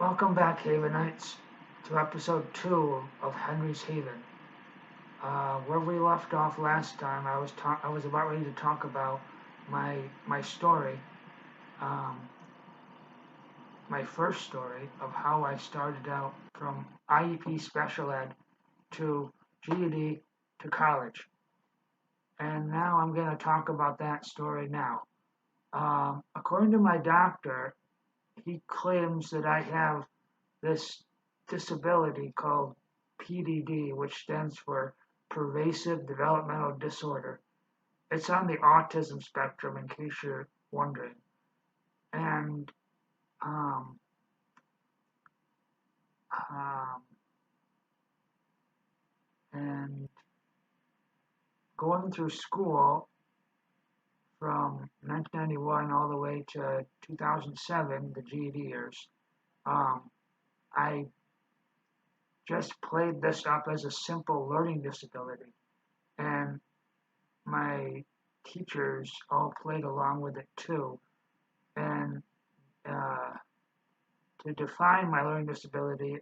Welcome back, Havenites, to episode 2 of Henry's Haven. Where we left off last time, I was about ready to talk about my story, um, my first story of how I started out from IEP special ed to GED to college. And now I'm going to talk about that story now. According to my doctor, he claims that I have this disability called PDD, which stands for Pervasive Developmental Disorder. It's on the autism spectrum, in case you're wondering. And um, um, and going through school from 1991 all the way to 2007, the GED years, I just played this up as a simple learning disability. And my teachers all played along with it too. And uh, to define my learning disability,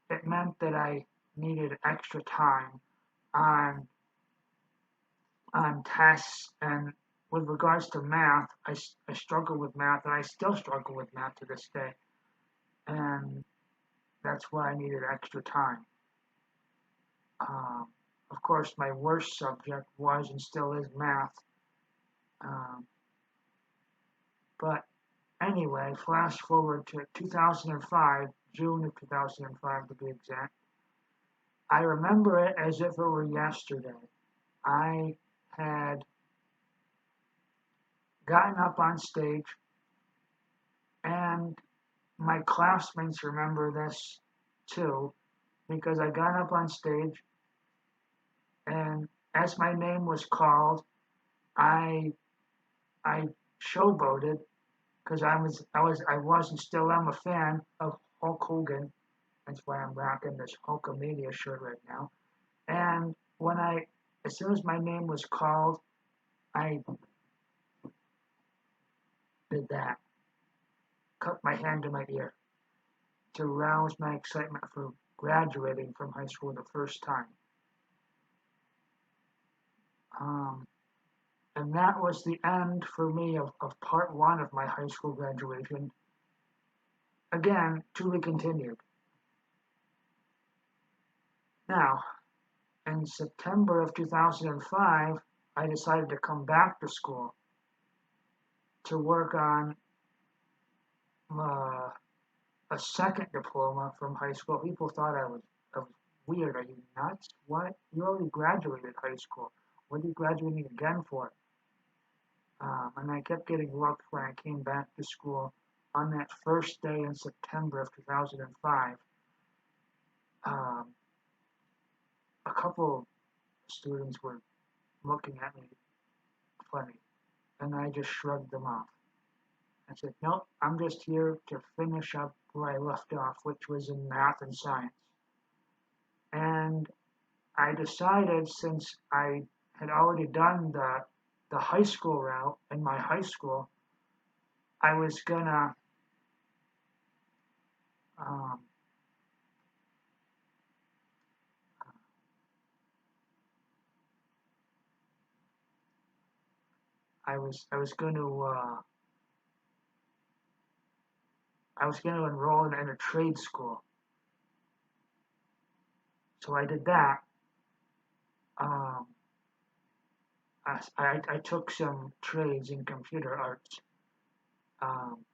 it meant that I needed extra time on tests. And with regards to math, I struggle with math, and I still struggle with math to this day. And that's why I needed extra time. Um, of course, my worst subject was and still is math. Um, but anyway, flash forward to 2005, June of 2005 to be exact. I remember it as if it were yesterday. I had gotten up on stage, and my classmates remember this too, because I got up on stage, and as my name was called, I I showboated because I was and still am a fan of Hulk Hogan. That's why I'm rocking this Hulkamania shirt right now. And as soon as my name was called, I did that. Cut my hand to my ear to rouse my excitement for graduating from high school the first time. Um, and that was the end for me of part one of my high school graduation. Again, to be continued. Now, in September of 2005, I decided to come back to school to work on uh, a second diploma from high school. People thought I was weird. Are you nuts? What? You already graduated high school. What are you graduating again for? And I kept getting looked when I came back to school on that first day in September of 2005. Um, a couple students were looking at me funny, and I just shrugged them off. I said, nope, I'm just here to finish up where I left off, which was in math and science. And I decided, since I had already done the high school route in my high school, I was gonna um, I was going to enroll in a trade school. So I did that. Um, I took some trades in computer arts. Um,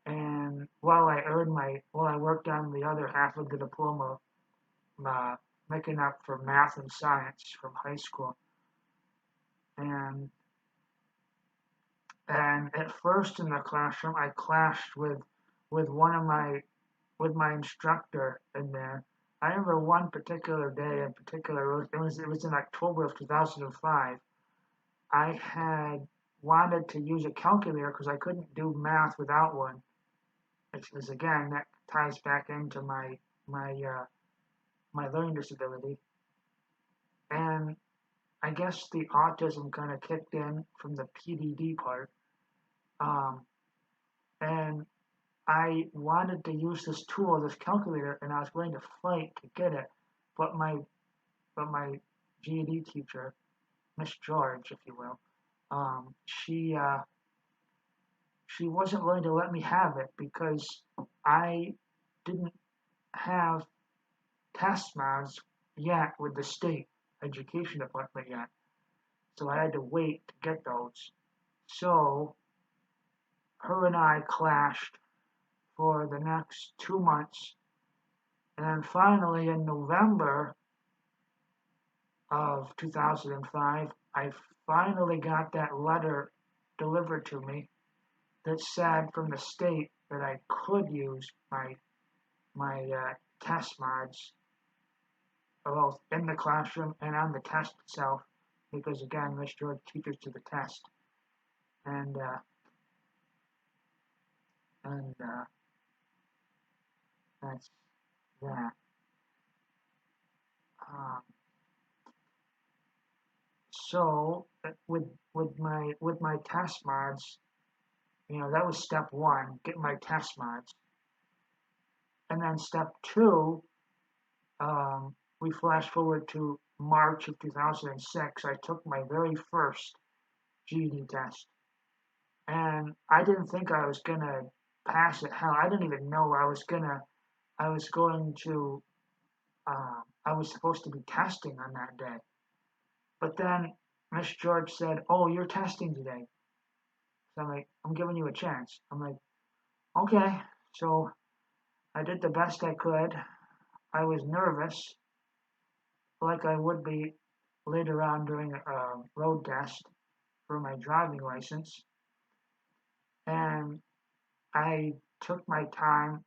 and while I worked on the other half of the diploma, uh, making up for math and science from high school. And at first in the classroom, I clashed with one of my with my instructor in there. I remember one particular day in particular. It was in October of 2005. I had wanted to use a calculator because I couldn't do math without one. Because again, that ties back into my my learning disability. And I guess the autism kind of kicked in from the PDD part. Um, and I wanted to use this tool, this calculator, and I was going to fight to get it, but my GED teacher, Miss George, if you will, she wasn't willing to let me have it because I didn't have test mods yet with the state education department yet. So I had to wait to get those. So her and I clashed for the next 2 months. And then finally in November of 2005, I finally got that letter delivered to me that said from the state that I could use my test mods both in the classroom and on the test itself, because again, Miss George teaches to the test, and uh, and that's that. Um, so with my test mods, that was step one, get my test mods, and then step two, we flash forward to March of 2006. I took my very first GED test. And I didn't think I was gonna pass it. Hell, I didn't even know I was going to, I was supposed to be testing on that day. But then Miss George said, "Oh, you're testing today." So I'm like, "I'm giving you a chance." I'm like, "Okay." So I did the best I could. I was nervous, like I would be later on during a road test for my driving license. And I took my time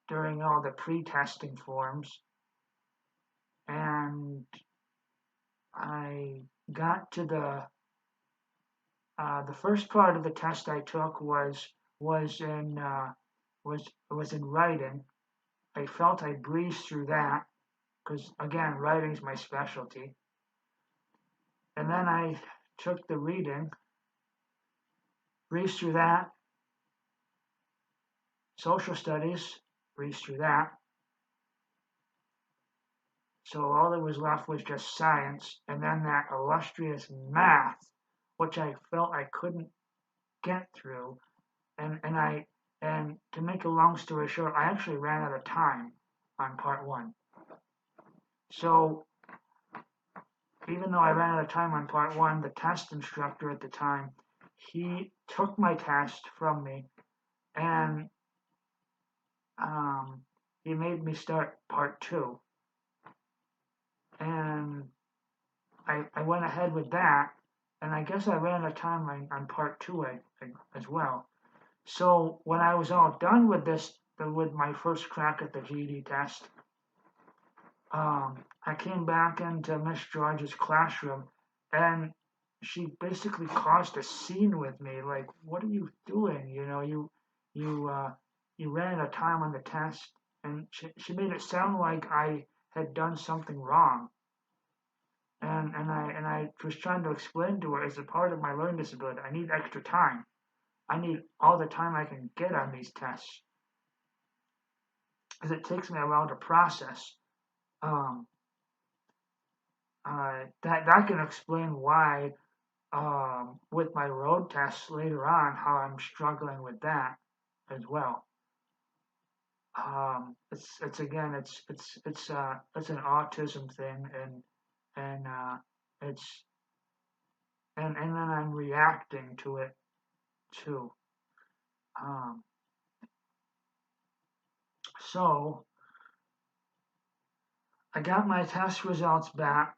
during all the pre-testing forms, and I got to the first part of the test I took was in was in writing. I felt I breezed through that because again, writing's my specialty. And then I took the reading, breezed through that. Social studies, breezed through that. So all that was left was just science, and then that illustrious math, which I felt I couldn't get through. And to make a long story short, I actually ran out of time on part one. So even though I ran out of time on part one, the test instructor at the time, he took my test from me, and he made me start part two. And I went ahead with that, and I guess I ran out of time on part two as well. So when I was all done with with my first crack at the GED test, I came back into Miss George's classroom, and she basically caused a scene with me. Like, what are you doing? You you ran out of time on the test, and she made it sound like I had done something wrong. And I was trying to explain to her, as a part of my learning disability, I need extra time. I need all the time I can get on these tests, because it takes me a while to process. Um, that can explain why, with my road tests later on, how I'm struggling with that as well. It's again, it's an autism thing, and it's and then I'm reacting to it too. Um, so I got my test results back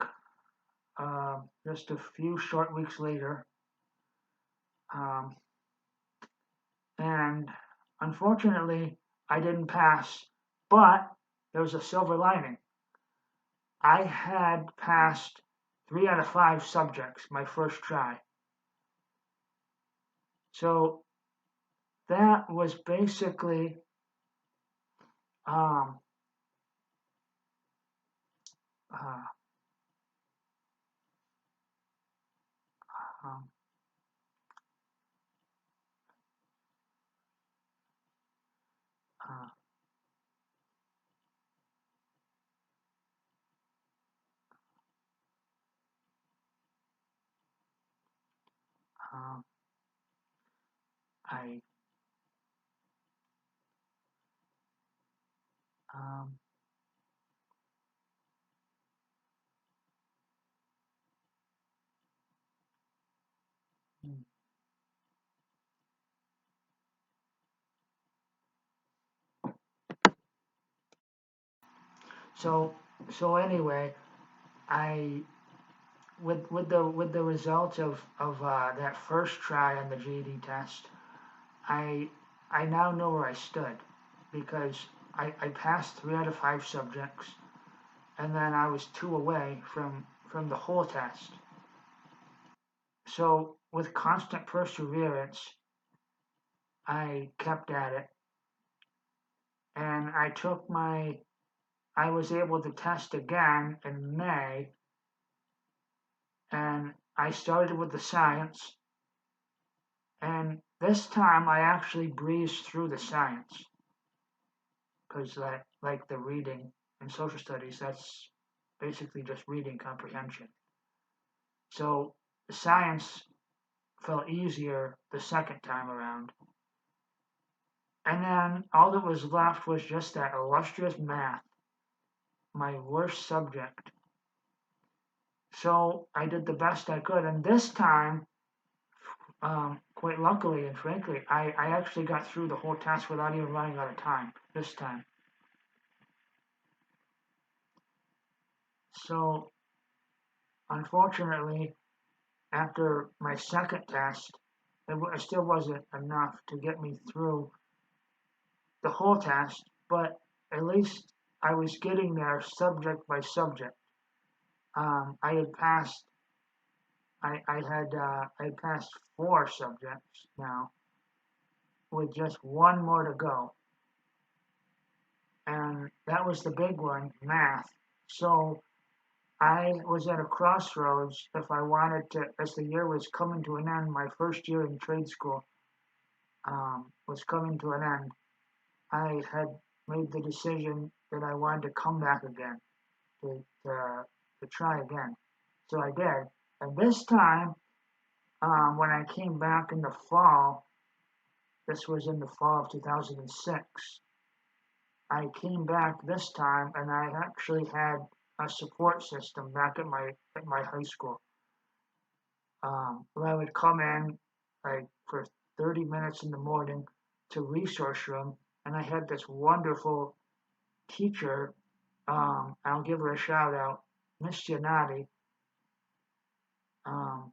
just a few short weeks later, um, and unfortunately, I didn't pass. But there was a silver lining. I had passed 3 out of 5 subjects my first try. So that was basically um, uh, um, Um, I um, hmm. so so anyway, I with the results of that first try on the GED test, I I now know where I stood because I passed 3 out of 5 subjects, and then I was 2 away from the whole test. So with constant perseverance, I kept at it, and I was able to test again in May, and I started with the science, and this time I actually breezed through the science because that, like the reading and social studies, that's basically just reading comprehension. So science felt easier the second time around. And then all that was left was just that illustrious math, my worst subject. So I did the best I could. And this time, quite luckily and frankly, I actually got through the whole test without even running out of time this time. So unfortunately, after my second test, it still wasn't enough to get me through the whole test, but at least I was getting there subject by subject. I had passed. I had passed 4 subjects now, with just one more to go, and that was the big one, math. So I was at a crossroads if I wanted to, as the year was coming to an end. My first year in trade school was coming to an end. I had made the decision that I wanted to come back again to, to, to try again. So I did. And this time, when I came back in the fall, this was in the fall of 2006, I came back this time and I actually had a support system back at my high school. Where I would come in like for 30 minutes in the morning to resource room, and I had this wonderful teacher. I'll give her a shout out, Miss Giannotti, um,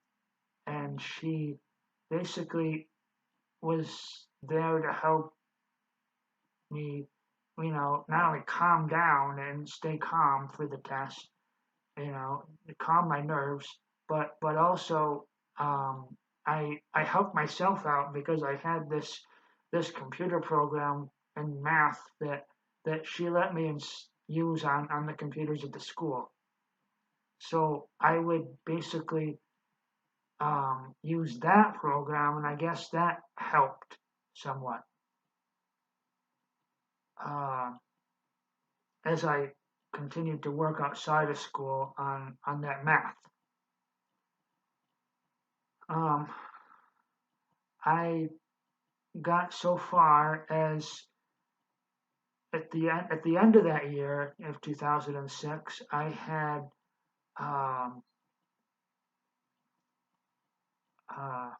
and she basically was there to help me, not only calm down and stay calm for the test, calm my nerves, but also I helped myself out because I had this computer program and math that she let me use on the computers at the school. So I would basically use that program, and I guess that helped somewhat uh, as I continued to work outside of school on that math. Um, I got so far as at the end of that year of 2006, I had um, uh,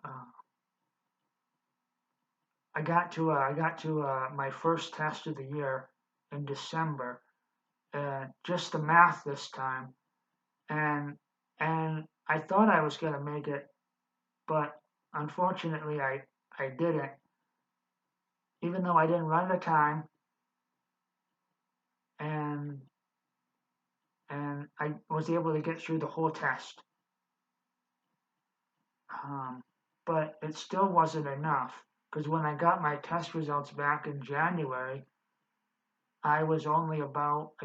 uh, I got to my first test of the year in December, just the math this time, and and I thought I was gonna make it, but unfortunately I didn't. Even though I didn't run the time, and I was able to get through the whole test. Um, but it still wasn't enough because when I got my test results back in January, I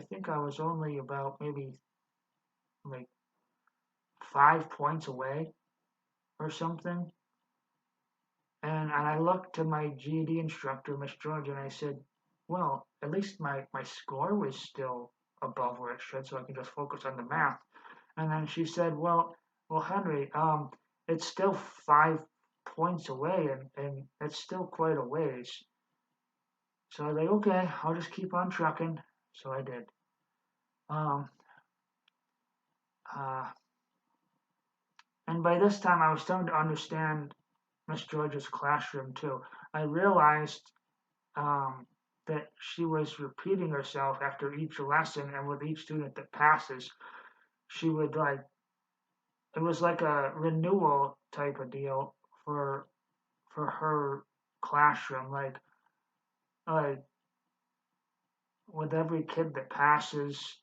think I was only about maybe like 5 points away or something. And I looked to my GED instructor, Miss George, and I said, well, at least my score was still above where it should, so I can just focus on the math. And then she said, well, Henry, it's still 5 points away, and it's still quite a ways. So I was like, okay, I'll just keep on trucking. So I did. Um, uh, and by this time, I was starting to understand Miss George's classroom too. I realized um, that she was repeating herself after each lesson, and with each student that passes, she would like it was like a renewal type of deal for for her classroom. Like with every kid that passes,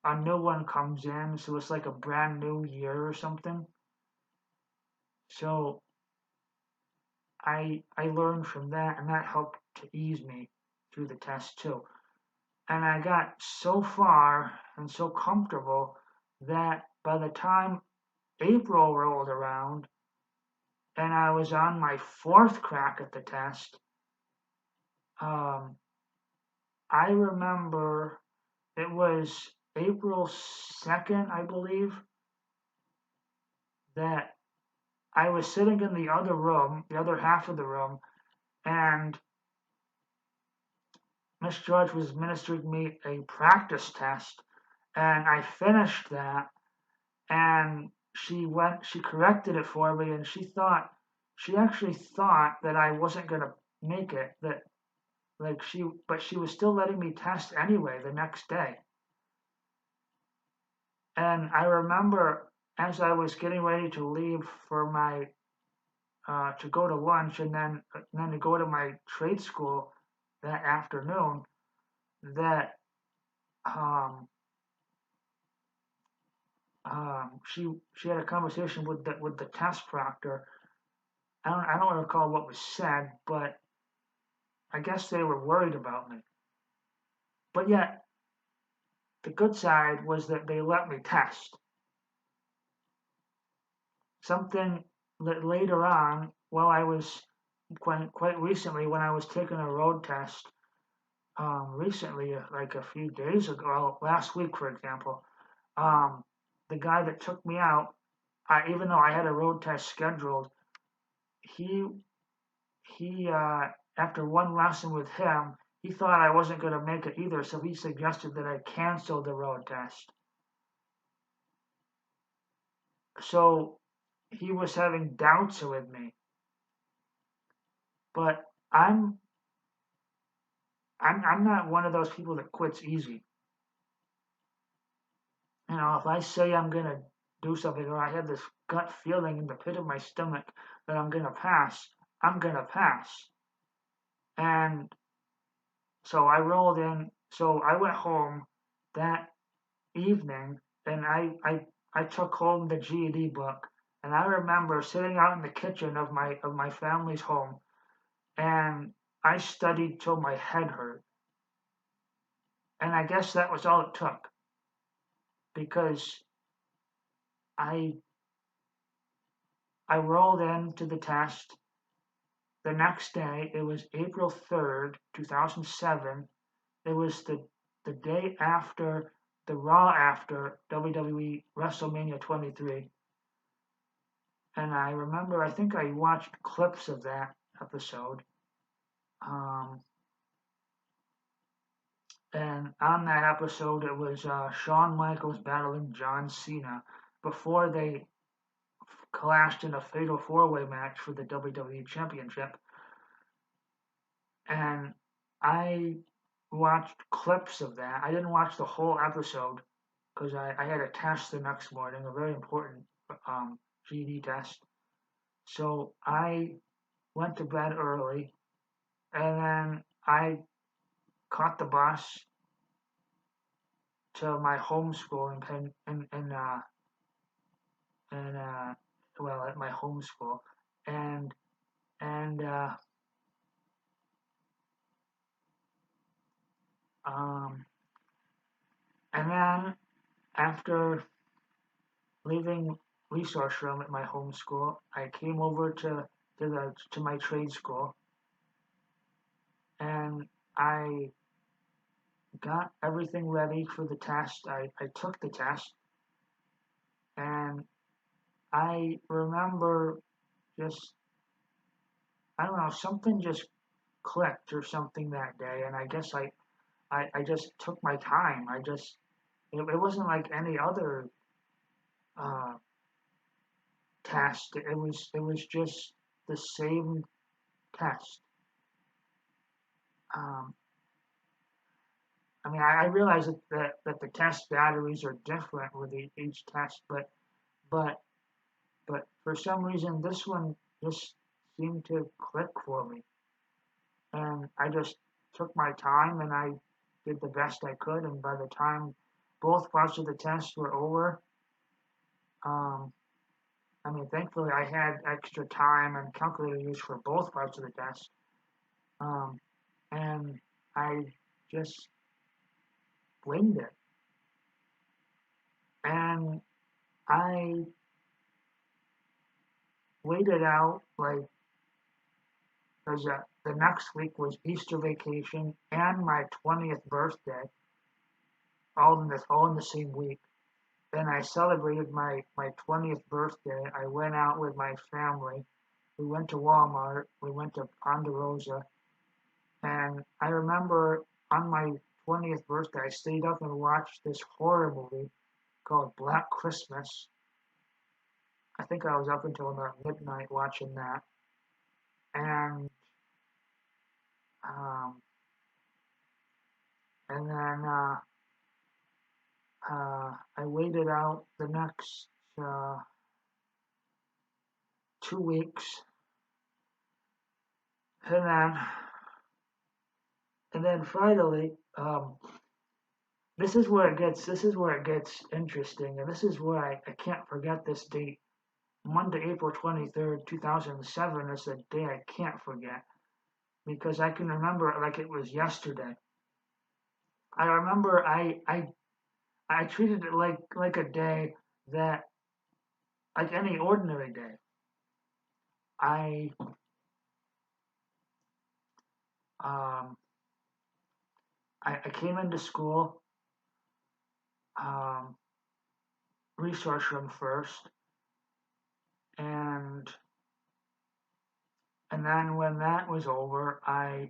a new one comes in, so it's like a brand new year or something. So I learned from that, and that helped to ease me through the test too. And I got so far and so comfortable that by the time April rolled around and I was on my fourth crack at the test, um, I remember it was April 2nd, I believe, that I was sitting in the other room, the other half of the room, and Miss George was administering me a practice test, and I finished that, and she corrected it for me, and she actually thought that I wasn't gonna make it, that but she was still letting me test anyway the next day. And I remember as I was getting ready to leave for my to go to lunch and then to go to my trade school that afternoon that um, she had a conversation with the test proctor. I don't recall what was said, but I guess they were worried about me. But yet the good side was that they let me test something that later on, while I was quite recently when I was taking a road test. Recently, like a few days ago, well, last week, for example, um, the guy that took me out, even though I had a road test scheduled, he he after one lesson with him, he thought I wasn't going to make it either, so he suggested that I cancel the road test. So he was having doubts with me, but I'm not one of those people that quits easy. If I say I'm going to do something or I have this gut feeling in the pit of my stomach that I'm going to pass, I'm going to pass. And so I rolled in. So I went home that evening and I took home the GED book. And I remember sitting out in the kitchen of my family's home and I studied till my head hurt. And I guess that was all it took because I I rolled into the test. The next day, it was April 3rd, 2007. It was the day after the Raw after WWE WrestleMania 23. And I remember, I think I watched clips of that episode. Um, and on that episode, it was Shawn Michaels battling John Cena before they clashed in a fatal four-way match for the WWE Championship. And I watched clips of that. I didn't watch the whole episode because I had a test the next morning, a very important GED test. So I went to bed early, and then I caught the bus to my home school in well, at my home school, and and uh, um, and then after leaving resource room at my home school, I came over to my trade school and I got everything ready for the test. I took the test And I remember just, I don't know, something just clicked or something that day. And I guess I just took my time. It wasn't like any other uh, test. It was just the same test. Um, I mean, I realize that the test batteries are different with each test, but but for some reason this one just seemed to click for me, and I just took my time and I did the best I could, and by the time both parts of the test were over, um, I mean, thankfully I had extra time and calculator used for both parts of the test, um, and I just winged it, and I waited out like because the next week was Easter vacation and my 20th birthday, all in the same week. Then I celebrated my 20th birthday. I went out with my family. We went to Walmart. We went to Ponderosa, and I remember on my 20th birthday, I stayed up and watched this horror movie called Black Christmas. I think I was up until about midnight watching that, and um, and then I waited out the next uh, 2 weeks, and then finally, this is where it gets interesting, and this is where I can't forget this date. Monday, April 23rd, 2007 is a day I can't forget because I can remember it like it was yesterday. I remember I treated it like a day that like any ordinary day. I um I came into school, um, resource room first, and then when that was over, I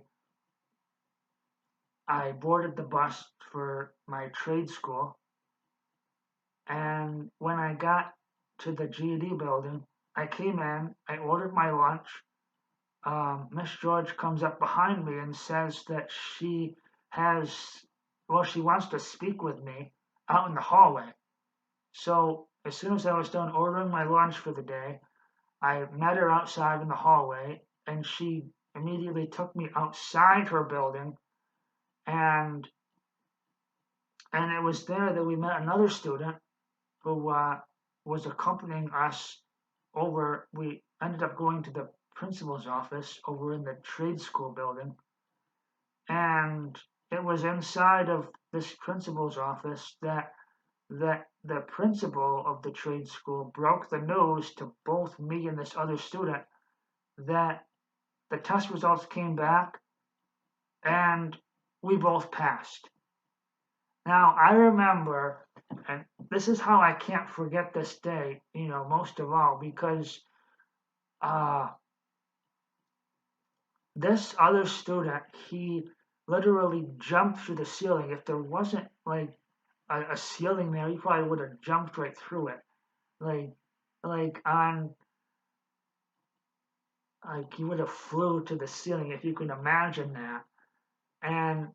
boarded the bus for my trade school, and when I got to the GED building, I came in, I ordered my lunch. Miss George comes up behind me and says that has, she wants to speak with me out in the hallway. So as soon as I was done ordering my lunch for the day, I met her outside in the hallway, and she immediately took me outside her building, and it was there that we met another student who was accompanying us over. We ended up going to the principal's office over in the trade school building, and it was inside of this principal's office that the principal of the trade school broke the news to both me and this other student that the test results came back and we both passed. Now, I remember, and this is how I can't forget this day, most of all, because uh, this other student, he literally jumped through the ceiling. If there wasn't like a ceiling there, he probably would have jumped right through it. Like, like on, like he would have flew to the ceiling if you can imagine that. And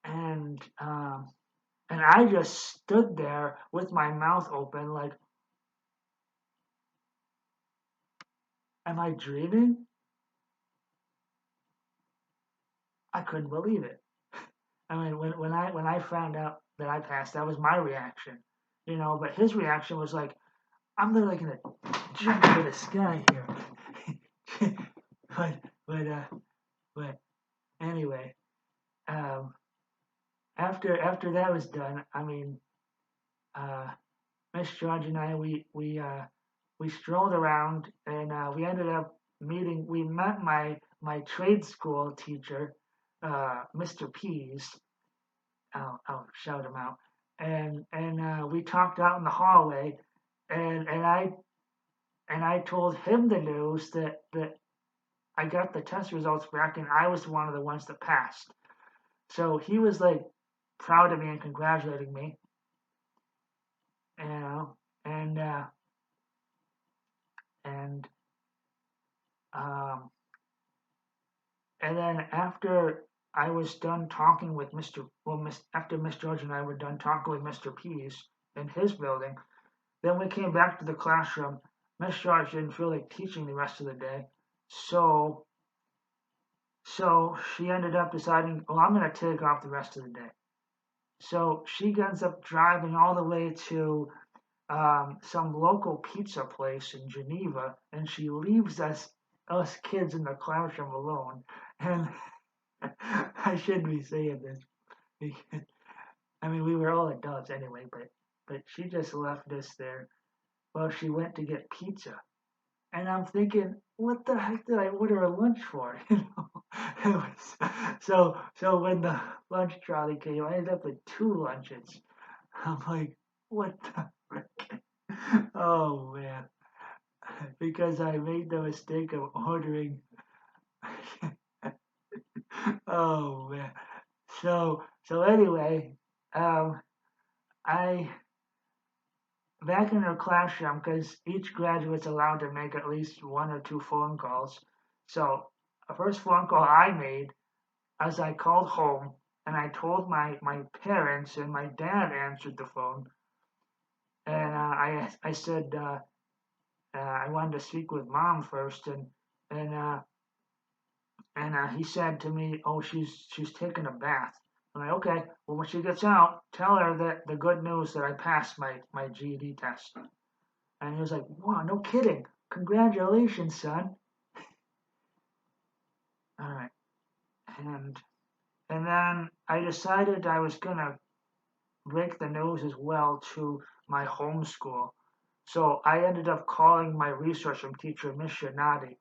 and um, and I just stood there with my mouth open, like, am I dreaming? I couldn't believe it. I mean, when I found out that I passed, that was my reaction, But his reaction was like, I'm literally gonna jump to the sky here. but but but anyway, um, after that was done, I mean, uh, Miss George and I we strolled around, and we ended up meeting. We met my trade school teacher, Mr. Pease. I'll shout him out. And we talked out in the hallway, and I told him the news that I got the test results back, and I was one of the ones that passed. So he was like proud of me and congratulating me, you know, and and um, and then after I was done talking with after Miss George and I were done talking with Mr. Pease in his building, then we came back to the classroom. Miss George didn't feel like teaching the rest of the day, so she ended up deciding, oh, I'm going to take off the rest of the day. So she ends up driving all the way to some local pizza place in Geneva, and she leaves us kids in the classroom alone. And I shouldn't be saying this because I mean we were all adults anyway, but she just left us there while she went to get pizza. And I'm thinking, what the heck did I order a lunch for? It was, so when the lunch trolley came, I ended up with two lunches. I'm like, what the frick? Oh man, because I made the mistake of ordering. Oh man. So anyway, um, I back in her classroom because each graduate's allowed to make at least one or two phone calls. So the first phone call I made, as I called home and I told my parents, and my dad answered the phone, and I said I wanted to speak with mom first, and uh, and he said to me, "Oh, she's taking a bath." I'm like, "Okay. Well, when she gets out, tell her that the good news that I passed my GED test." And he was like, "Wow, no kidding! Congratulations, son!" All right, and and then I decided I was gonna break the news as well to my homeschool. So I ended up calling my resource room teacher, Miss Shinadi,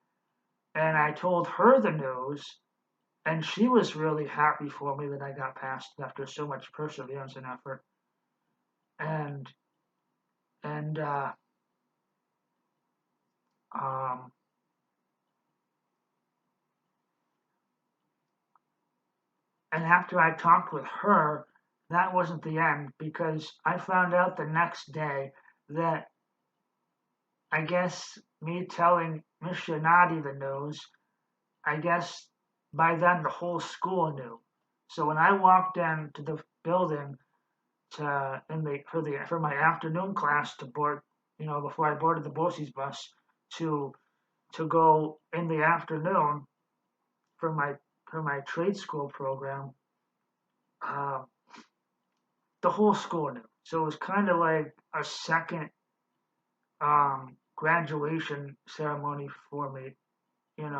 and I told her the news. And she was really happy for me that I got passed after so much perseverance and effort. And and um, and after I talked with her, that wasn't the end because I found out the next day that I guess me telling Miss Shinadi the news, I guess by then the whole school knew. So when I walked into the building for my afternoon class to board, before I boarded the BOCES bus to go in the afternoon for my trade school program, uh, the whole school knew. So it was kind of like a second graduation ceremony for me, in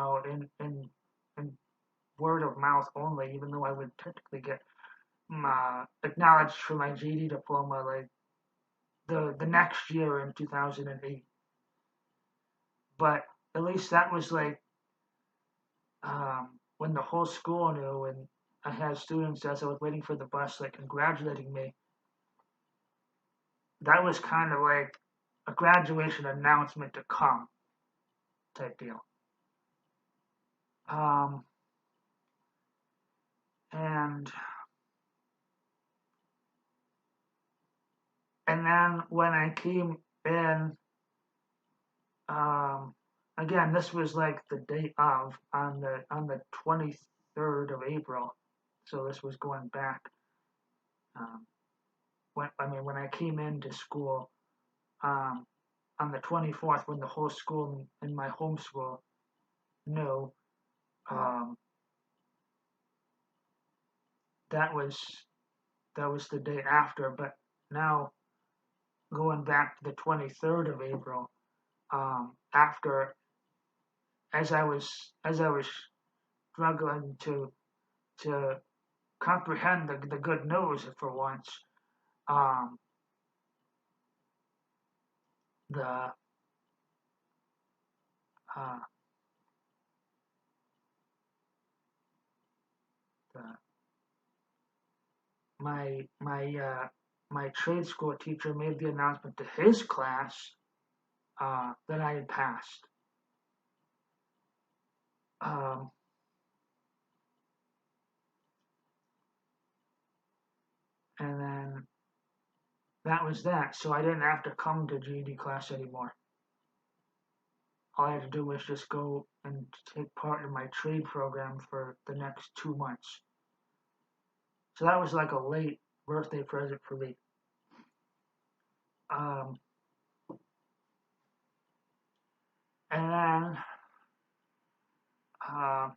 word of mouth only, even though I would technically get acknowledged for my GED diploma like the next year in 2008. But at least that was like when the whole school knew, and I had students as I was waiting for the bus like congratulating me. That was kind of like a graduation announcement to come type deal. Um, and and then when I came in, um, again, this was like the day of on the 23rd of April, so this was going back. Um, when I came into school, um, on the 24th, when the whole school in my homeschool knew, um, that was the day after. But now going back to the 23rd of April, after as I was struggling to comprehend the good news for once, um, the uh, the my my trade school teacher made the announcement to his class that I had passed. Um, and then that was that. So I didn't have to come to GED class anymore. All I had to do was just go and take part in my trade program for the next 2 months. So that was like a late birthday present for me. Um, and then uh,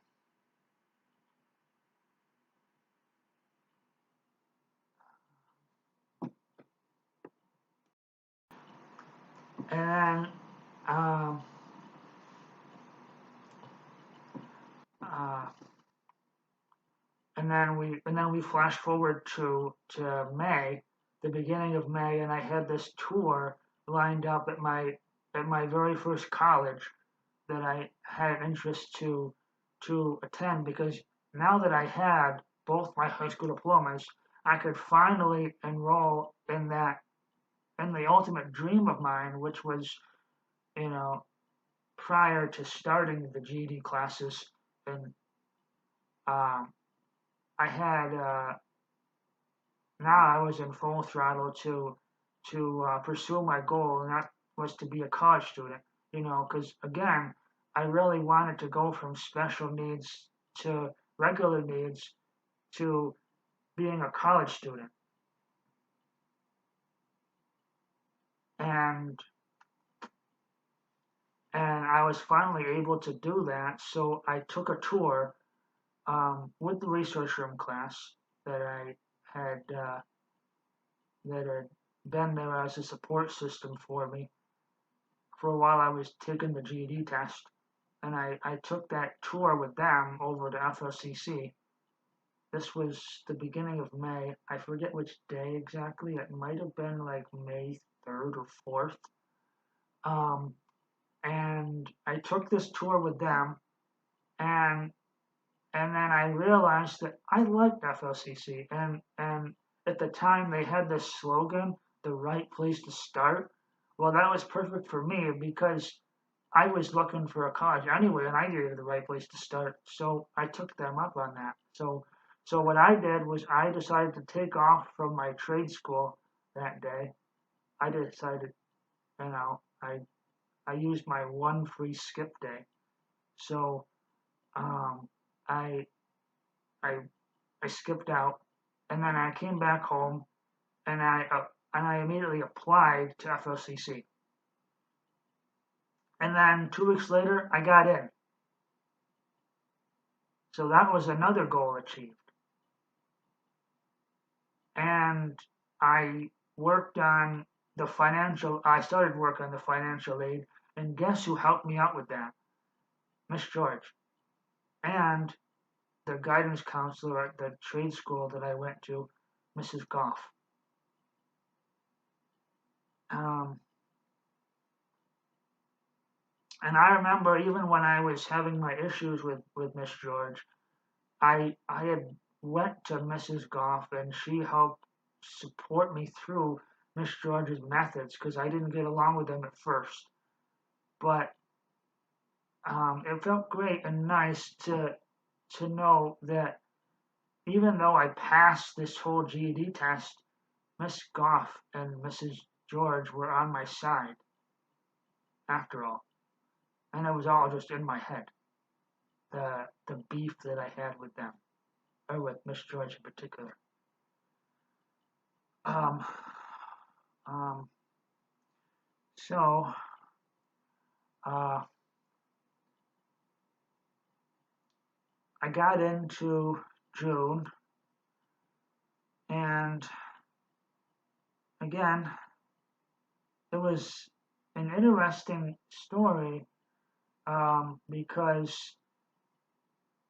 and then um, uh, and then we flash forward to May, the beginning of May, and I had this tour lined up at my very first college that I had an interest to attend, because now that I had both my high school diplomas, I could finally enroll in the ultimate dream of mine, which was, you know, prior to starting the GED classes, and um, I had now I was in full throttle to pursue my goal, and that was to be a college student. Because again, I really wanted to go from special needs to regular needs to being a college student, and and I was finally able to do that. So I took a tour with the research room class that I had that had been there as a support system for me for a while I was taking the GED test, and I took that tour with them over to FLCC. This was the beginning of May. I forget which day exactly. It might have been like May 3rd or 4th. Um, and I took this tour with them, and and then I realized that I liked FLCC, and at the time they had this slogan, "The right place to start." Well, that was perfect for me because I was looking for a college anyway, and I needed the right place to start, so I took them up on that. So what I did was I decided to take off from my trade school that day. I decided, I used my one free skip day. So um, I I I skipped out, and then I came back home, and I immediately applied to FLCC. And then 2 weeks later, I got in. So that was another goal achieved. And I worked on I started work on the financial aid, and guess who helped me out with that? Miss George. And the guidance counselor at the trade school that I went to, Mrs. Goff. Um, and I remember even when I was having my issues with Miss George, I had went to Mrs. Goff, and she helped support me through Miss George's methods, because I didn't get along with them at first. But it felt great and nice to know that even though I passed this whole GED test, Miss Goff and Mrs. George were on my side after all, and it was all just in my head. The beef that I had with them, or with Miss George in particular. Um, um, so uh, I got into June, and again, it was an interesting story, because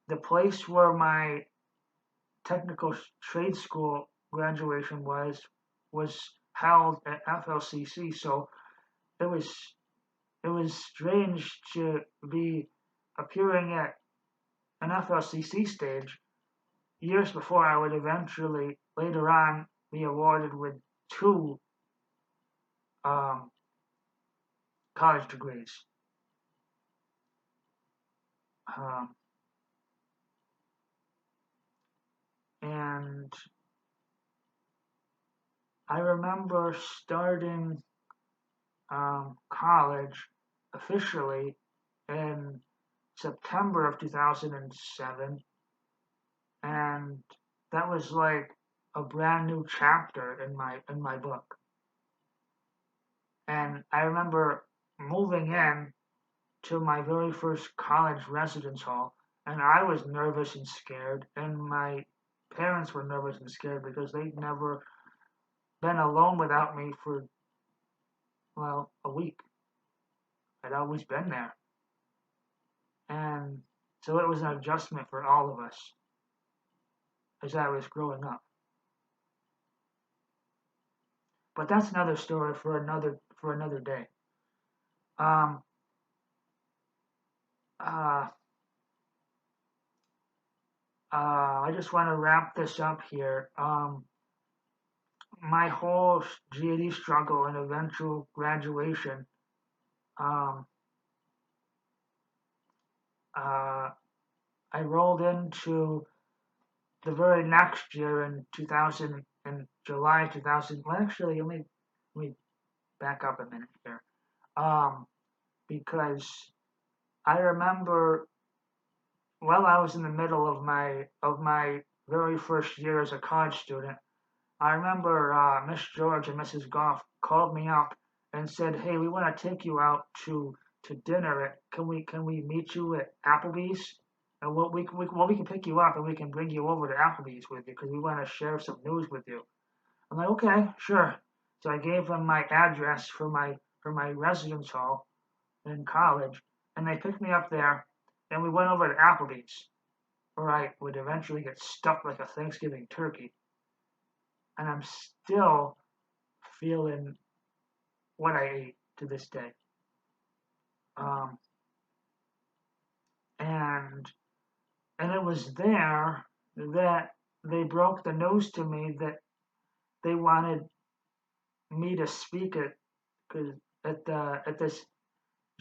the place where my technical trade school graduation was held at FLCC. So it was it was strange to be appearing at an FLCC stage years before I would eventually later on be awarded with two um, college degrees. Um, and I remember starting college officially in September of 2007, and that was like a brand new chapter in my book. And I remember moving in to my very first college residence hall, and I was nervous and scared, and my parents were nervous and scared because they'd never been alone without me for, well, a week. I'd always been there. And so it was an adjustment for all of us as I was growing up. But that's another story for another day. Um, uh, I just want to wrap this up here. My whole GED struggle and eventual graduation, um, uh, I rolled into the very next year in 2000, in July 2000. Well, actually, let me back up a minute here, because I remember while I was in the middle of my very first year as a college student, I remember Miss George and Mrs. Goff called me up and said, "Hey, we want to take you out to dinner. Can we meet you at Applebee's? And we can pick you up and we can bring you over to Applebee's with you because we want to share some news with you." I'm like, "Okay, sure." So I gave them my address for my residence hall in college, and they picked me up there, and we went over to Applebee's, where I would eventually get stuffed like a Thanksgiving turkey. And I'm still feeling what I ate to this day. Um, and and it was there that they broke the news to me that they wanted me to speak at cause at this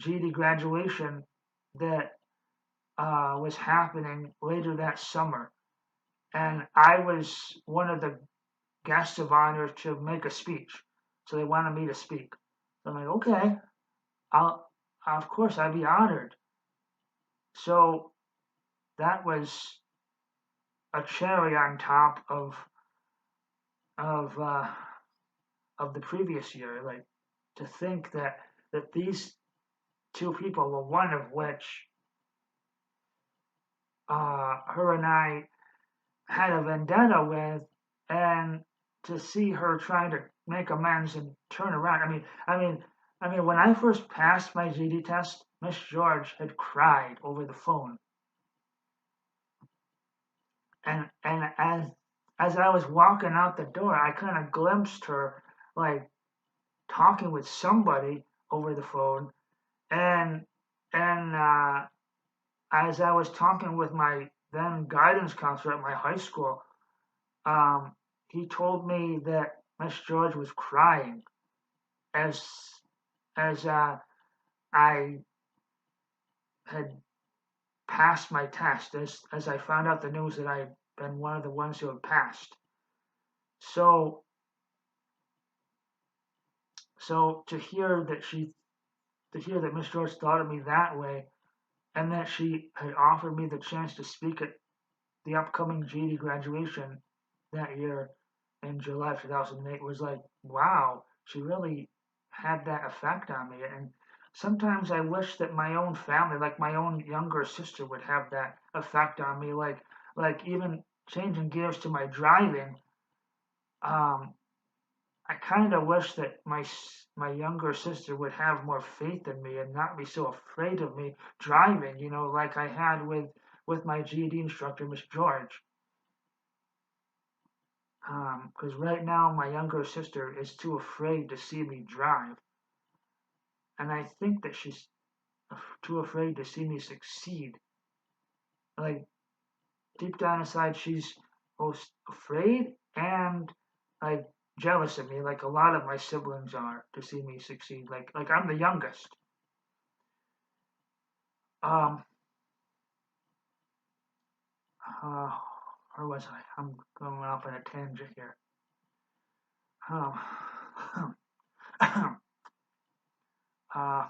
GED graduation that was happening later that summer, and I was one of the guests of honor to make a speech. So they wanted me to speak. So I'm like, okay, I'll of course I'd be honored. So that was a cherry on top of of the previous year. Like to think that these two people, were one of which her and I had a vendetta with, and to see her trying to make amends and turn around. I mean, when I first passed my GD test, Miss George had cried over the phone, and as I was walking out the door, I kind of glimpsed her like talking with somebody over the phone, and and as I was talking with my then guidance counselor at my high school, um, he told me that Miss George was crying as as I had passed my test, as I found out the news that I had been one of the ones who had passed. So so to hear that Miss George thought of me that way, and that she had offered me the chance to speak at the upcoming GED graduation that year in July of 2008 was like, wow, she really had that effect on me. And sometimes I wish that my own family, like my own younger sister, would have that effect on me. Like even changing gears to my driving, um, I kind of wish that my younger sister would have more faith in me and not be so afraid of me driving. You know, like I had with my GED instructor, Miss George. Because right now my younger sister is too afraid to see me drive, and I think that she's too afraid to see me succeed. Like deep down inside, she's both afraid and like jealous of me, like a lot of my siblings are, to see me succeed. Like I'm the youngest. Um, uh, where was I? I'm going off on a tangent here. Um, uh,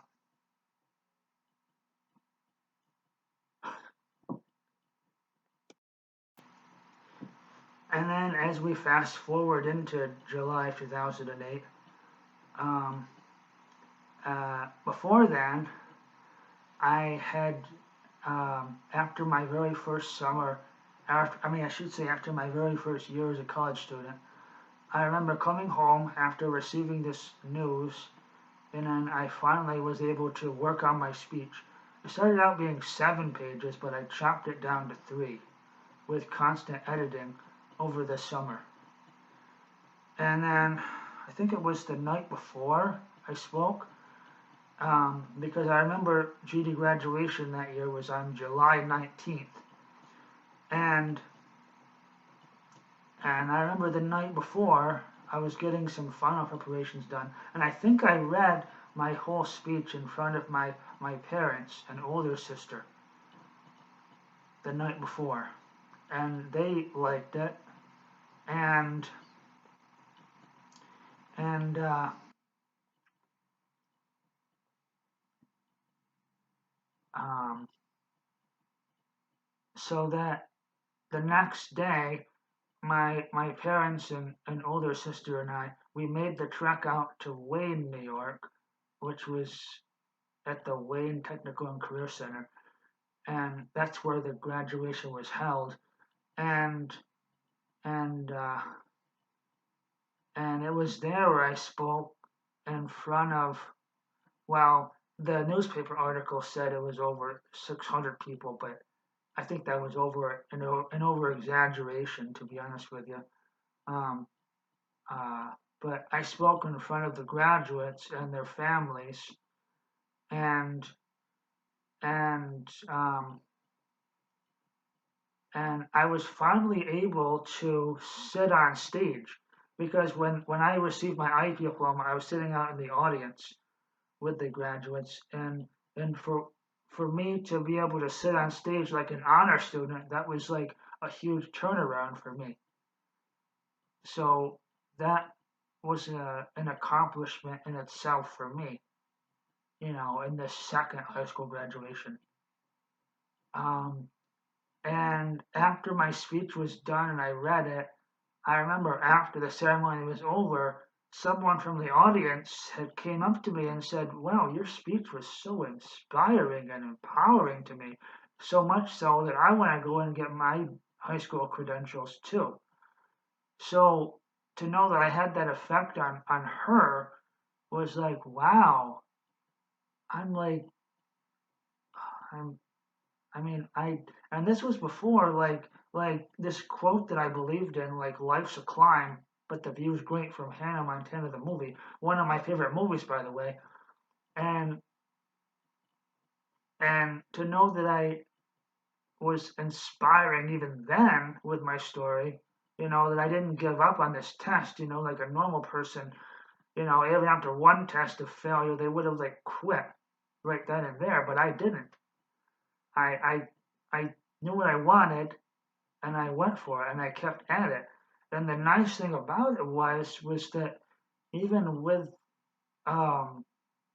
and then as we fast forward into July 2008, um, before then, I had, after my very first summer, I should say after my very first year as a college student, I remember coming home after receiving this news, and then I finally was able to work on my speech. It started out being 7 pages, but I chopped it down to 3 with constant editing over the summer. And then I think it was the night before I spoke, because I remember GD graduation that year was on July 19th. And and I remember the night before I was getting some final preparations done, and I think I read my whole speech in front of my parents and older sister the night before, and they liked it, and and um, so that the next day my parents and older sister and I, we made the trek out to Wayne, New York, which was at the Wayne Technical and Career Center, and that's where the graduation was held. And and uh, and it was there where I spoke in front of, well, the newspaper article said it was over 600 people, but I think that was an over exaggeration, to be honest with you. Um, Uh, but I spoke in front of the graduates and their families, and and um, and I was finally able to sit on stage because when I received my IP diploma, I was sitting out in the audience with the graduates, and for me to be able to sit on stage like an honor student, that was like a huge turnaround for me. So that was an accomplishment in itself for me, in the second high school graduation. Um, and after my speech was done and I read it, I remember after the ceremony was over, someone from the audience had came up to me and said, "Wow, your speech was so inspiring and empowering to me, so much so that I want to go and get my high school credentials too." So to know that I had that effect on her was like, wow, I'm like, I'm I mean, and this was before like this quote that I believed in, like life's a climb, but the view's great from Hannah Montana the movie, one of my favorite movies by the way. And and to know that I was inspiring even then with my story, that I didn't give up on this test, like a normal person, even after one test of failure, they would have like quit right then and there, but I didn't. I knew what I wanted and I went for it and I kept at it. And the nice thing about it was that even with um,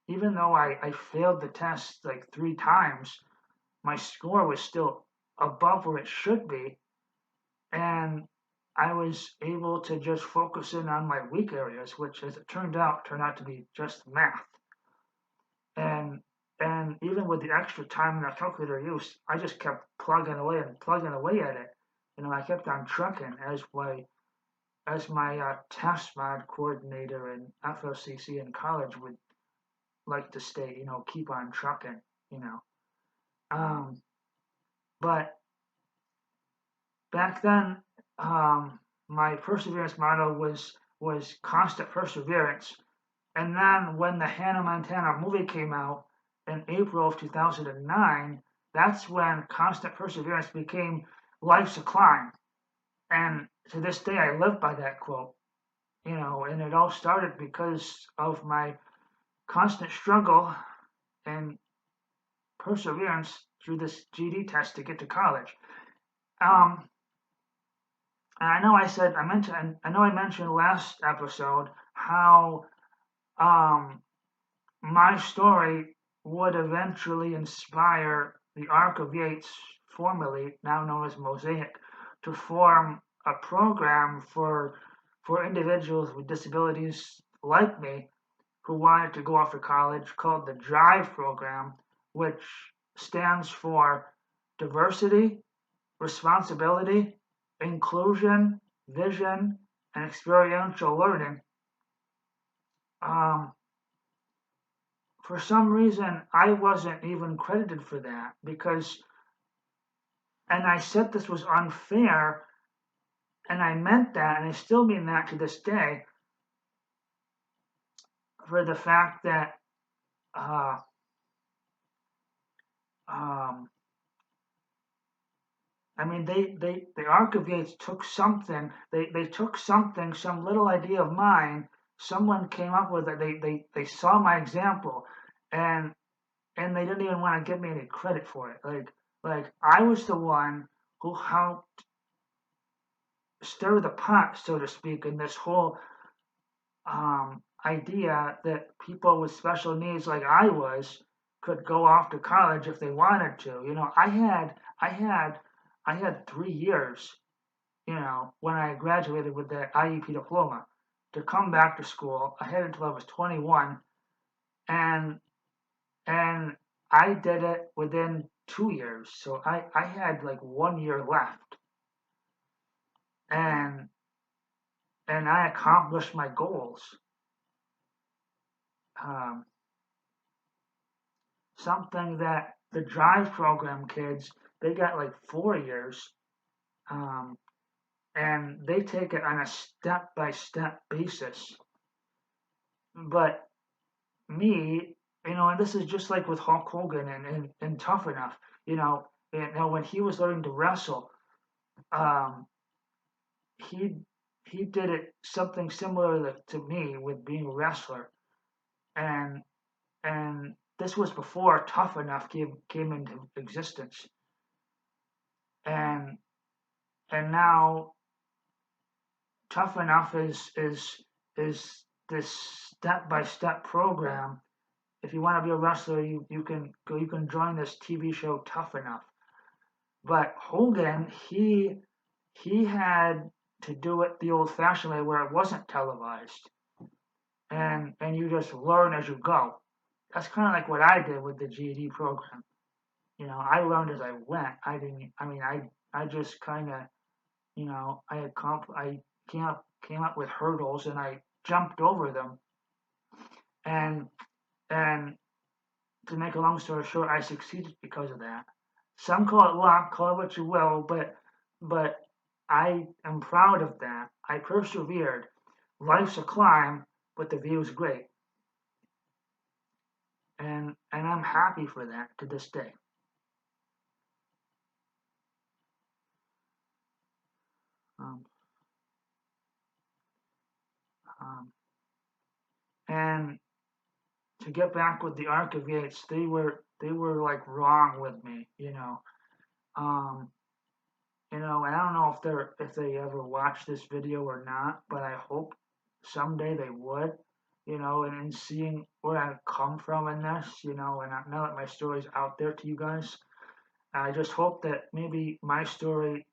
even though I failed the test like 3 times, my score was still above where it should be, and I was able to just focus in on my weak areas, which as it turned out to be just math. And and even with the extra time and the calculator use, I just kept plugging away and plugging away at it. I kept on trucking as my test mod coordinator and FOCC in college would like to state, keep on trucking, you know. Um, but back then, my perseverance motto was constant perseverance. And then when the Hannah Montana movie came out in April of 2009, that's when constant perseverance became life's a climb. And to this day, I live by that quote. and it all started because of my constant struggle and perseverance through this GD test to get to college. Um, and I know I mentioned last episode how um, my story would eventually inspire the Arc of Yates, formerly now known as Mosaic, to form a program for individuals with disabilities like me who wanted to go off to college called the DRIVE program, which stands for diversity, responsibility, inclusion, vision, and experiential learning. Um, for some reason, I wasn't even credited for that and I said this was unfair, and I meant that, and I still mean that to this day, for the fact that, uh, um, I mean, the Archivates took something, they took something, some little idea of mine, someone came up with it, they saw my example, and and they didn't even want to give me any credit for it. Like I was the one who helped stir the pot, so to speak, in this whole idea that people with special needs like I was could go off to college if they wanted to. I had 3 years, when I graduated with the IEP diploma to come back to school. I had until I was 21, and and I did it within 2 years. So I had like 1 year left, and and I accomplished my goals. Um, Something that the Drive program kids, they got like 4 years, um, and they take it on a step by step basis. But me, and this is just like with Hulk Hogan and Tough Enough, when he was learning to wrestle, um, he he did it something similar to me with being a wrestler, and and this was before Tough Enough came into existence, and and now Tough Enough is this step by step program. If you want to be a wrestler, you can join this TV show Tough Enough. But Hogan, he had to do it the old fashioned way where it wasn't televised, and you just learn as you go. That's kind of like what I did with the GED program. I learned as I went. I didn't. I mean, I just kind of, I came up with hurdles and I jumped over them. And and to make a long story short, I succeeded because of that. Some call it luck, call it what you will, but I am proud of that. I persevered. Life's a climb, but the view is great, and I'm happy for that to this day. Um, um, and to get back with the Archivates, they were like wrong with me, Um, and I don't know if they ever watch this video or not, but I hope someday they would, and seeing where I come from in this, and now that my story's out there to you guys, I just hope that maybe my story,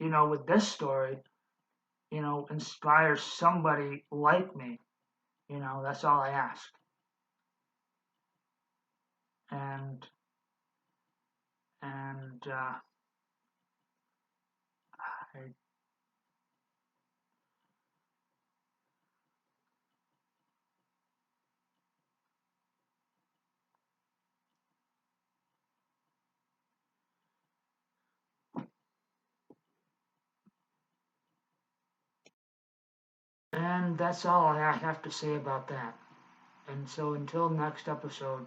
with this story, inspires somebody like me. That's all I ask. And and I, and that's all I have to say about that. And so until next episode,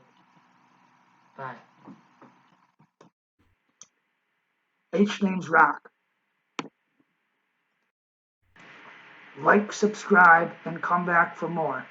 bye. H name's Rock. like, subscribe, and come back for more.